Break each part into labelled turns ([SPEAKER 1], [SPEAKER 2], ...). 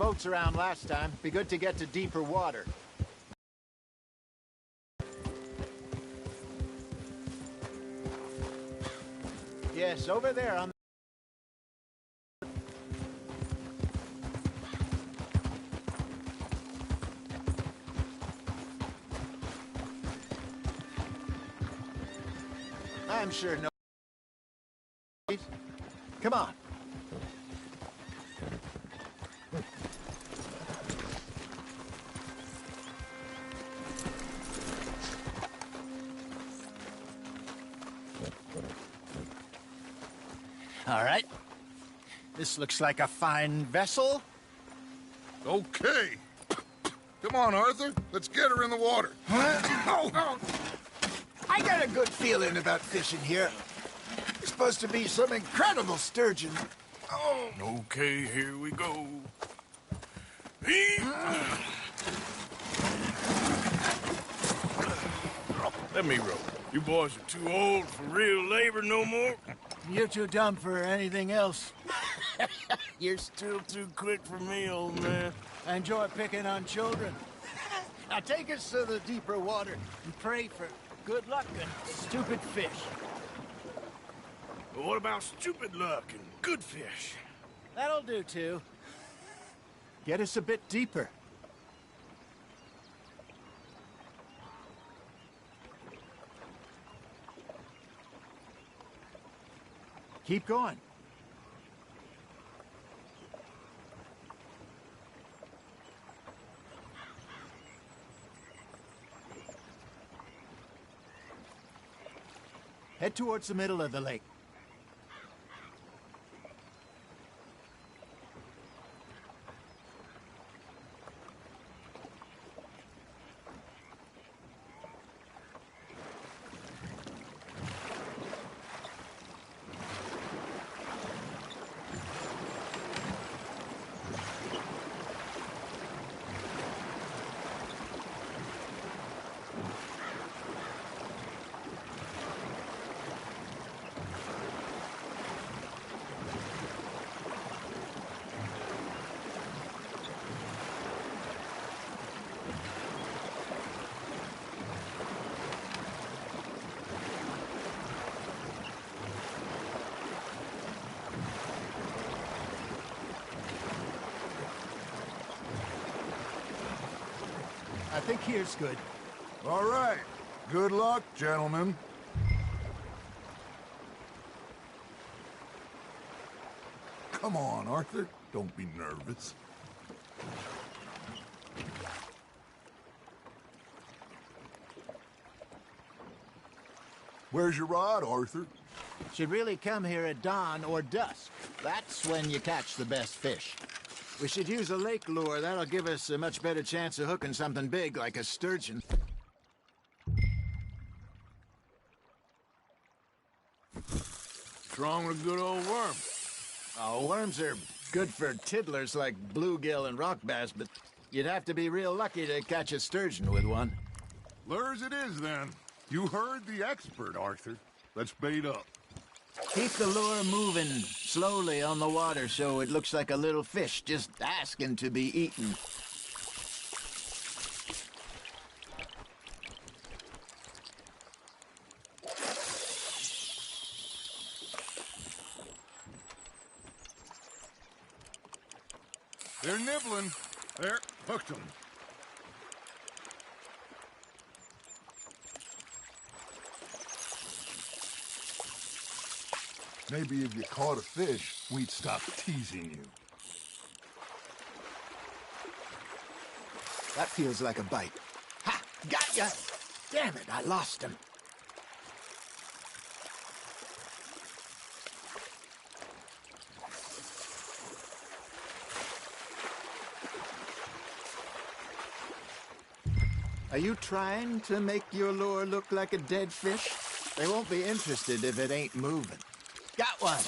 [SPEAKER 1] boats around last time. Be good to get to deeper water. Yes, over there on... I'm sure no... Come on. All right. This looks like a fine vessel.
[SPEAKER 2] Okay. Come on, Arthur. Let's get her in the water.
[SPEAKER 1] Oh. I got a good feeling about fishing here. It's supposed to be some incredible sturgeon.
[SPEAKER 2] Oh.
[SPEAKER 3] Okay, here we go. Let me row. You boys are too old for real labor no more.
[SPEAKER 1] You're too dumb for anything else.
[SPEAKER 3] You're still too quick for me, old man.
[SPEAKER 1] I enjoy picking on children. Now take us to the deeper water and pray for good luck and stupid fish.
[SPEAKER 3] But what about stupid luck and good fish?
[SPEAKER 1] That'll do, too. Get us a bit deeper. Keep going. Head towards the middle of the lake. I think here's good.
[SPEAKER 2] All right. Good luck, gentlemen. Come on, Arthur. Don't be nervous. Where's your rod, Arthur?
[SPEAKER 1] Should really come here at dawn or dusk. That's when you catch the best fish. We should use a lake lure. That'll give us a much better chance of hooking something big like a sturgeon.
[SPEAKER 3] What's wrong with a good old worm?
[SPEAKER 1] Oh, worms are good for tiddlers like bluegill and rock bass, but you'd have to be real lucky to catch a sturgeon with one.
[SPEAKER 2] Lures it is, then. You heard the expert, Arthur. Let's bait up.
[SPEAKER 1] Keep the lure moving slowly on the water so it looks like a little fish just asking to be eaten.
[SPEAKER 2] They're nibbling. There, hooked them. Maybe if you caught a fish, we'd stop teasing you.
[SPEAKER 1] That feels like a bite. Ha! Got ya! Damn it, I lost him. Are you trying to make your lure look like a dead fish? They won't be interested if it ain't moving. Got one!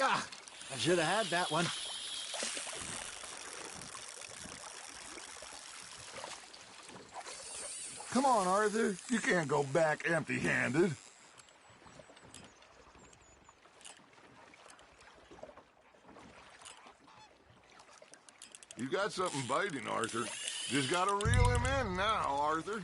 [SPEAKER 1] Ah, I should have had that one.
[SPEAKER 2] Come on, Arthur. You can't go back empty-handed. You got something biting, Arthur. Just gotta reel him in now, Arthur.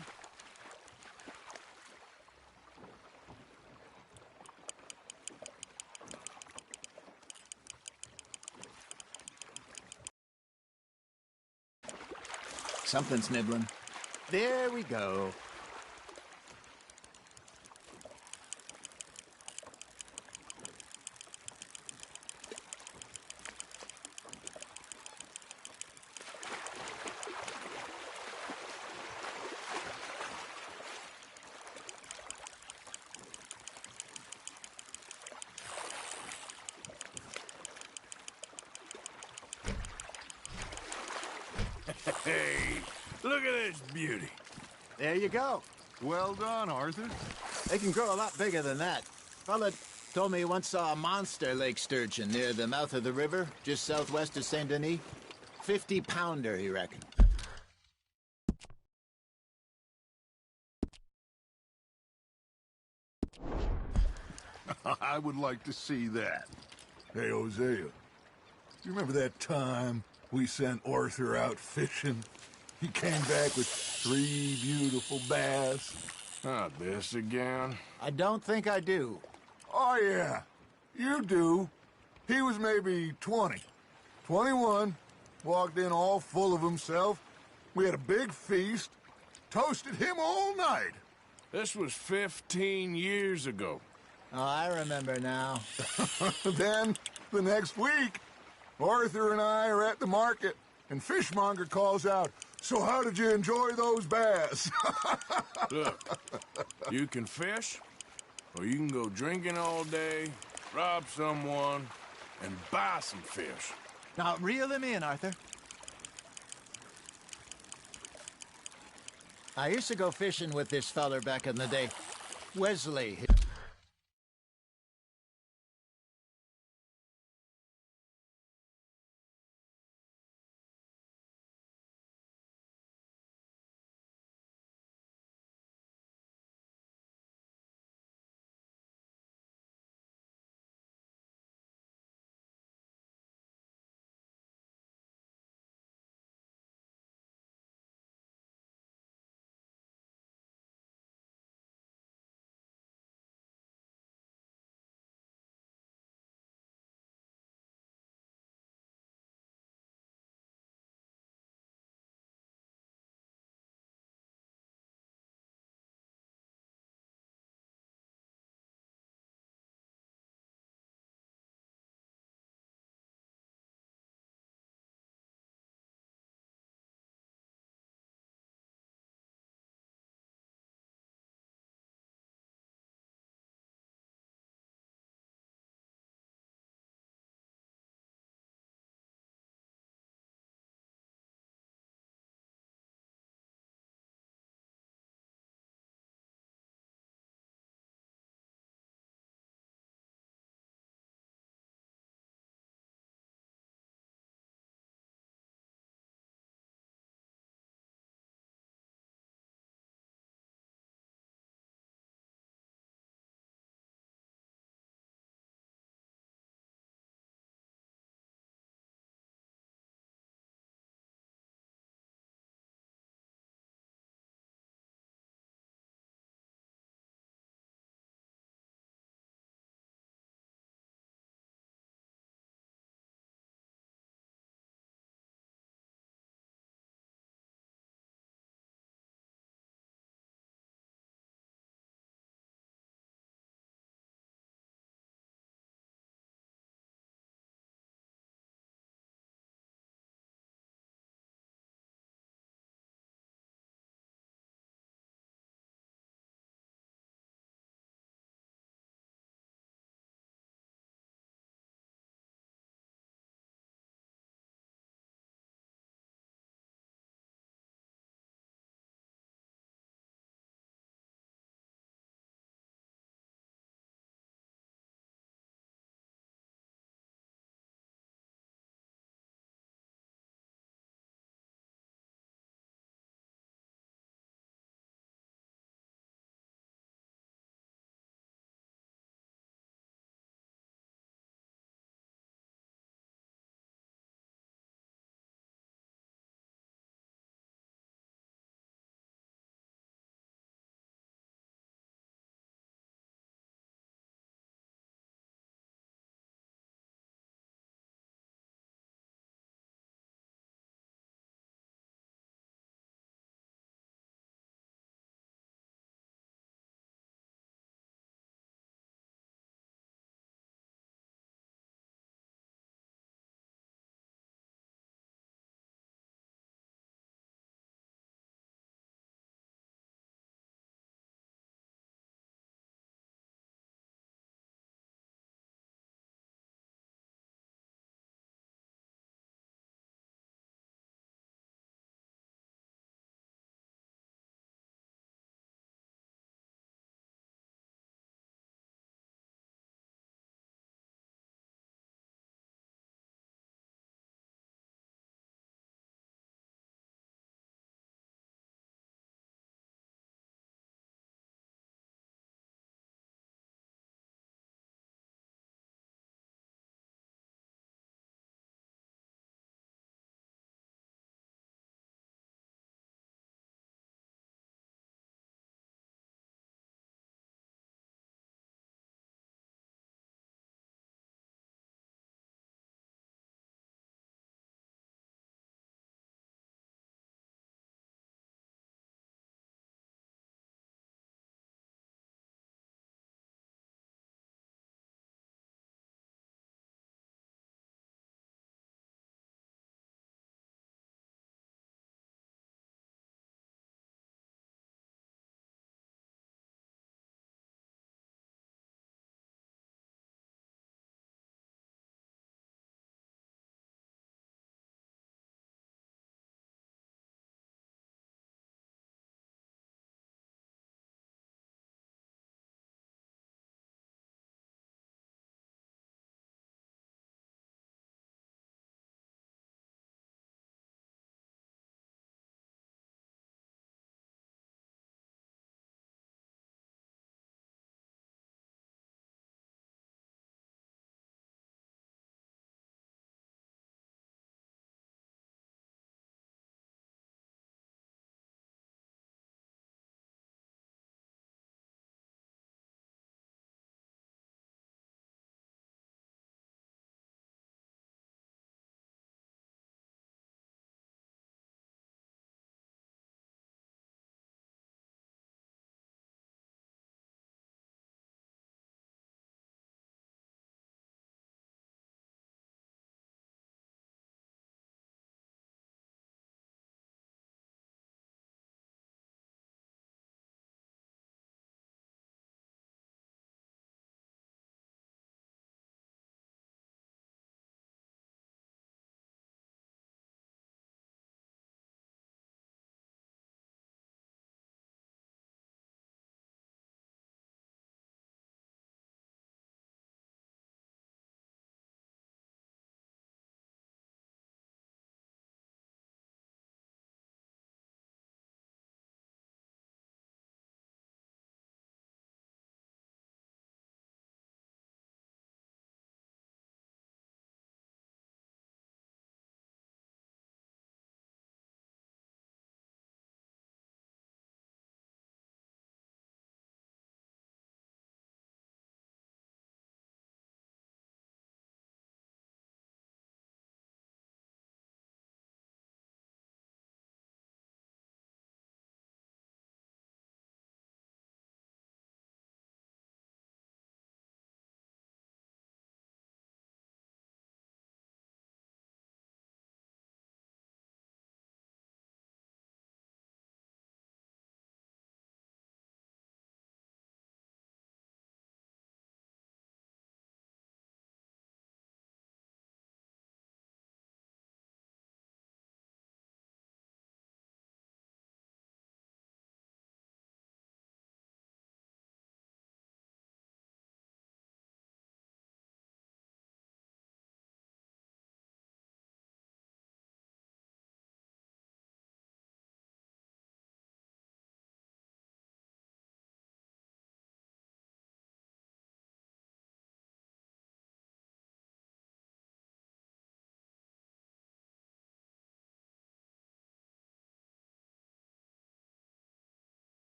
[SPEAKER 1] Something's nibbling. There we go.
[SPEAKER 3] Hey, look at this beauty.
[SPEAKER 1] There you go.
[SPEAKER 2] Well done, Arthur.
[SPEAKER 1] They can grow a lot bigger than that. Fella told me he once saw a monster lake sturgeon near the mouth of the river, just southwest of Saint Denis. 50-pounder, he reckoned.
[SPEAKER 2] I would like to see that. Hey, Hosea, you remember that time we sent Arthur out fishing? He came back with 3 beautiful bass.
[SPEAKER 3] Not this again.
[SPEAKER 1] I don't think I do.
[SPEAKER 2] Oh, yeah. You do. He was maybe 20. 21. Walked in all full of himself. We had a big feast. Toasted him all night.
[SPEAKER 3] This was 15 years ago.
[SPEAKER 1] Oh, I remember now.
[SPEAKER 2] Then, the next week, Arthur and I are at the market, and Fishmonger calls out, "So how did you enjoy those bass?"
[SPEAKER 3] Look, you can fish, or you can go drinking all day, rob someone, and buy some fish.
[SPEAKER 1] Now, reel him in, Arthur. I used to go fishing with this feller back in the day. Wesley.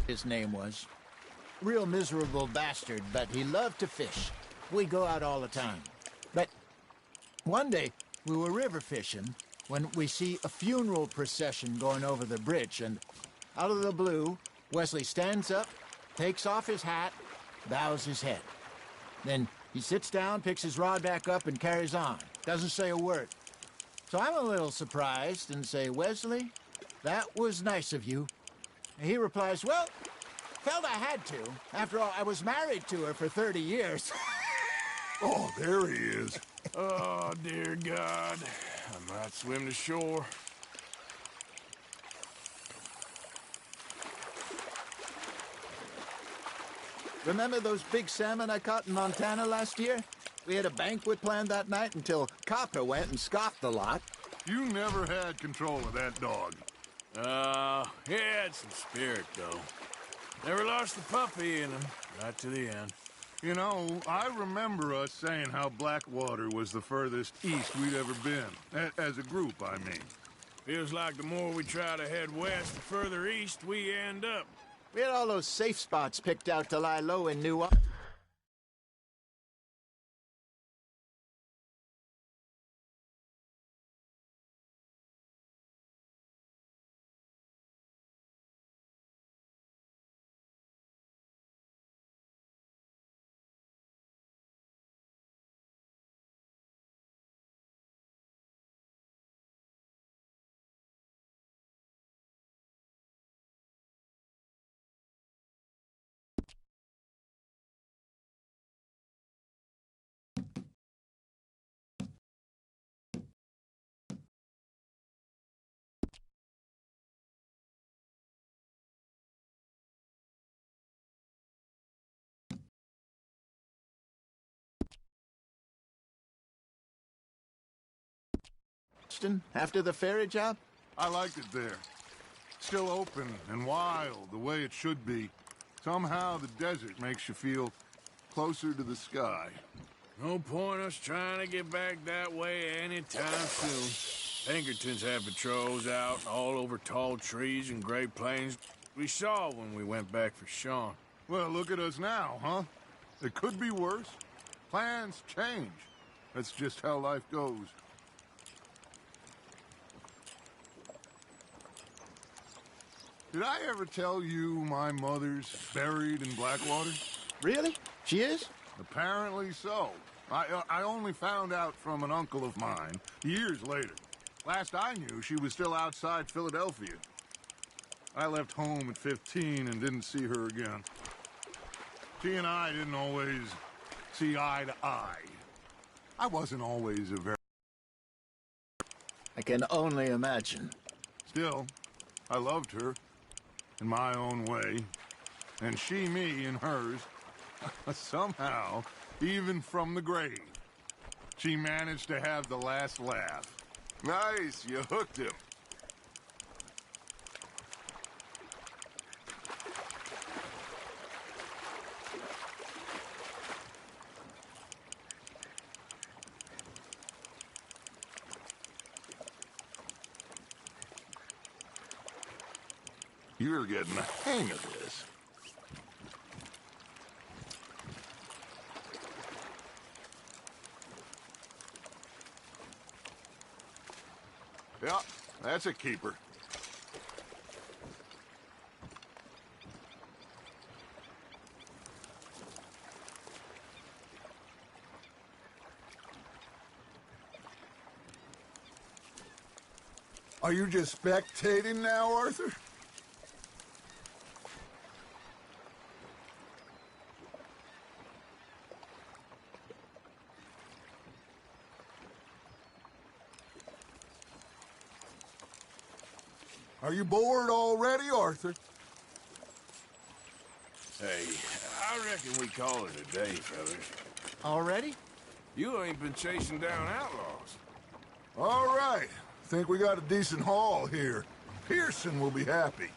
[SPEAKER 1] his name was. Real miserable bastard, but he loved to fish. We go out all the time. But one day, we were river fishing when we see a funeral procession going over the bridge, and out of the blue, Wesley stands up, takes off his hat, bows his head. Then he sits down, picks his rod back up, and carries on. Doesn't say a word. So I'm a little surprised and say, Wesley, that was nice of you. And he replies, well, felt I had to. After all, I was married to her for 30 years.
[SPEAKER 2] Oh, there he is.
[SPEAKER 3] Oh, dear God. I might swim to shore.
[SPEAKER 1] Remember those big salmon I caught in Montana last year? We had a banquet planned that night until Copper went and scoffed the lot.
[SPEAKER 2] You never had control of that dog.
[SPEAKER 3] He had some spirit, though. Never lost the puppy in him, right to the end.
[SPEAKER 2] You know, I remember us saying how Blackwater was the furthest east we'd ever been. As a group, I mean.
[SPEAKER 3] Feels like the more we try to head west, the further east we end up.
[SPEAKER 1] We had all those safe spots picked out to lie low in New Austin after the ferry job?
[SPEAKER 2] I liked it there. Still open and wild, the way it should be. Somehow the desert makes you feel closer to the sky.
[SPEAKER 3] No point us trying to get back that way anytime soon. Pinkertons have patrols out all over tall trees and Great Plains. We saw when we went back for Sean.
[SPEAKER 2] Well, look at us now, huh? It could be worse. Plans change. That's just how life goes. Did I ever tell you my mother's buried in Blackwater?
[SPEAKER 1] Really? She is?
[SPEAKER 2] Apparently so. I only found out from an uncle of mine years later. Last I knew, she was still outside Philadelphia. I left home at 15 and didn't see her again. She and I didn't always see eye to eye. I wasn't always a very...
[SPEAKER 1] I can only imagine.
[SPEAKER 2] Still, I loved her in my own way, and she me in hers. Somehow, even from the grave, she managed to have the last laugh.
[SPEAKER 4] Nice, you hooked him.
[SPEAKER 2] You're getting the hang of this. Yeah, that's a keeper. Are you just spectating now, Arthur? Are you bored already, Arthur?
[SPEAKER 3] Hey, I reckon we call it a day, fellas.
[SPEAKER 1] Already?
[SPEAKER 3] You ain't been chasing down outlaws.
[SPEAKER 2] All right. Think we got a decent haul here. Pearson will be happy.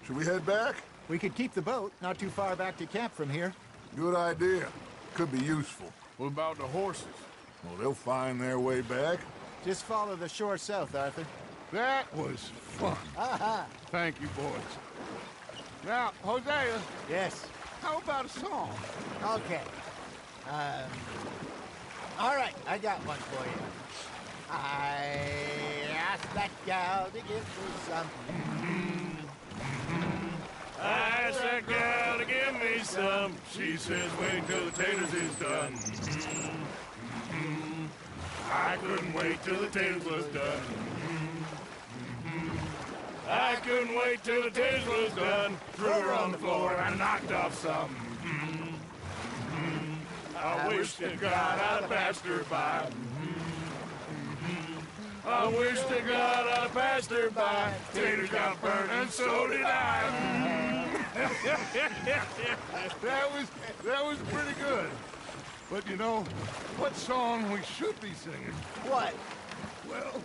[SPEAKER 2] Should we head back?
[SPEAKER 1] We could keep the boat, not too far back to camp from here.
[SPEAKER 2] Good idea. Could be useful.
[SPEAKER 3] What about the horses?
[SPEAKER 2] Well, they'll find their way back.
[SPEAKER 1] Just follow the shore south, Arthur.
[SPEAKER 2] That was fun.
[SPEAKER 1] Aha!
[SPEAKER 2] Thank you, boys. Now, Hosea,
[SPEAKER 1] Yes.
[SPEAKER 2] how about a song?
[SPEAKER 1] Okay. All right, I got one for you. I asked that gal to give me some.
[SPEAKER 3] I asked that gal to give me some. She says, wait till the taters is done. I couldn't wait till the taters was done. I couldn't wait till the taters was done. Threw her on the floor and knocked off some. I wish to God I'd have passed her by. I wish to God I'd have passed her by. Taters got burned and so did I.
[SPEAKER 2] That was pretty good. But you know, what song we should be singing?
[SPEAKER 1] What?
[SPEAKER 2] Well,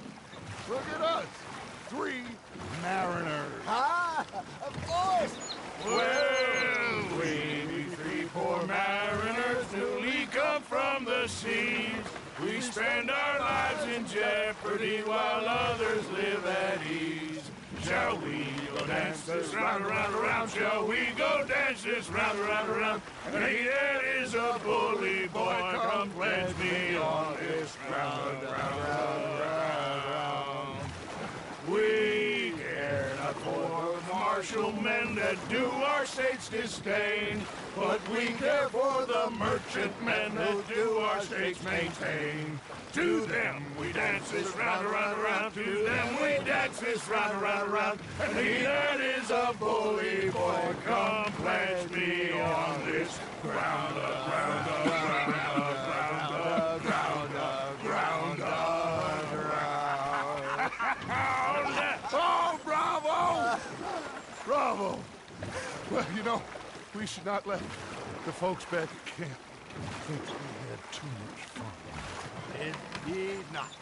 [SPEAKER 2] look at us. 3 mariners.
[SPEAKER 1] Ah, of course.
[SPEAKER 3] Well, we be 3 poor mariners newly come from the seas. We spend our lives in jeopardy while others live at ease. Shall we go dance this round, around, around? Shall we go dance this round, around, around? And he that is a bully boy, come pledge me on this round, round, round, round. We care not for the martial men that do our states disdain, but we care for the merchant men that do our states maintain. To them we dance this round, around, around. To them we dance this round, around, around. And he that is a bully boy, come pledge me on this ground, ground, ground, ground, ground, ground, ground.
[SPEAKER 2] Oh, bravo! Bravo! Well, you know, we should not let the folks back at camp think that we had too much fun.
[SPEAKER 1] Indeed not.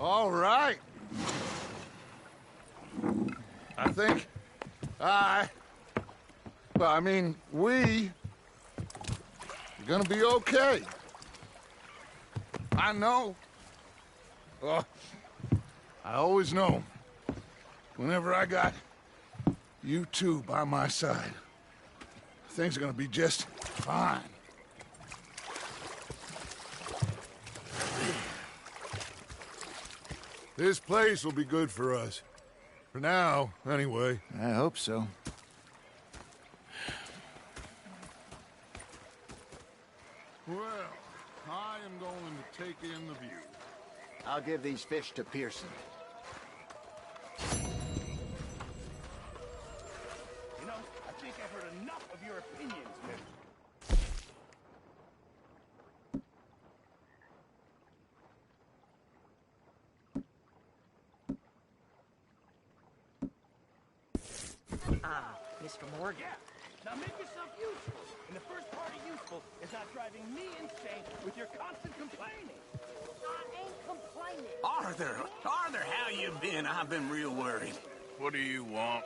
[SPEAKER 2] All right. I think we are gonna be okay. I know. Oh, I always know. Whenever I got you two by my side, things are gonna be just fine. This place will be good for us. For now, anyway.
[SPEAKER 1] I hope so.
[SPEAKER 2] Well, I am going to take in the view.
[SPEAKER 1] I'll give these fish to Pearson.
[SPEAKER 5] You know, I think I've heard enough of your opinions, Miss.
[SPEAKER 6] Mr. Morgan.
[SPEAKER 5] Yeah, now make yourself useful. And the first part of useful is not driving me insane with your constant complaining.
[SPEAKER 6] I ain't complaining.
[SPEAKER 5] Arthur, how you been? I've been real worried.
[SPEAKER 3] What do you want?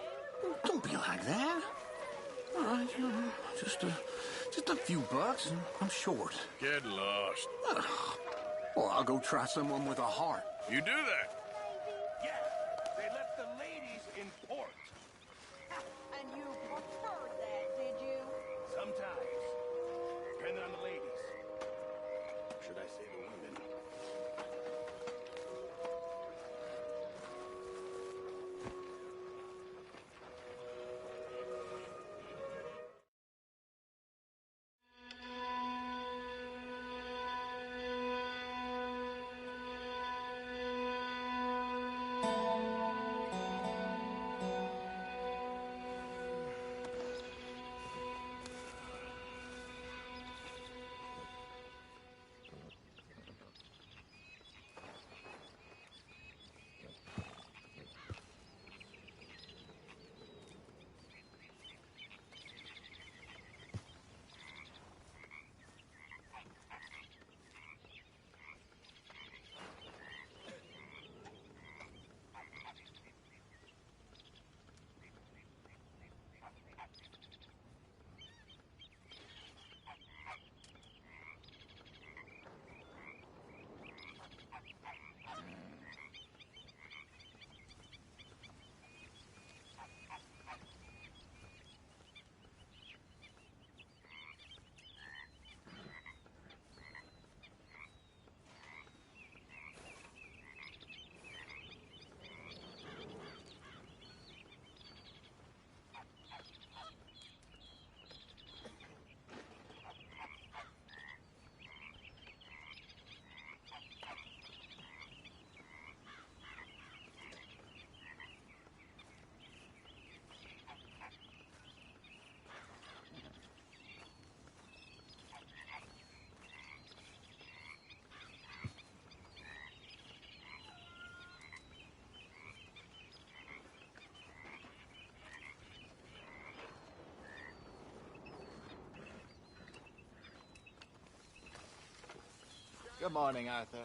[SPEAKER 5] Don't be like that. All right, just a few bucks, and I'm short.
[SPEAKER 3] Get lost.
[SPEAKER 5] Well, I'll go try someone with a heart.
[SPEAKER 3] You do that.
[SPEAKER 5] Yeah, they left the ladies in port.
[SPEAKER 6] And you preferred that, did you?
[SPEAKER 5] Sometimes, depending on the ladies. Should I say the women?
[SPEAKER 1] Good morning, Arthur.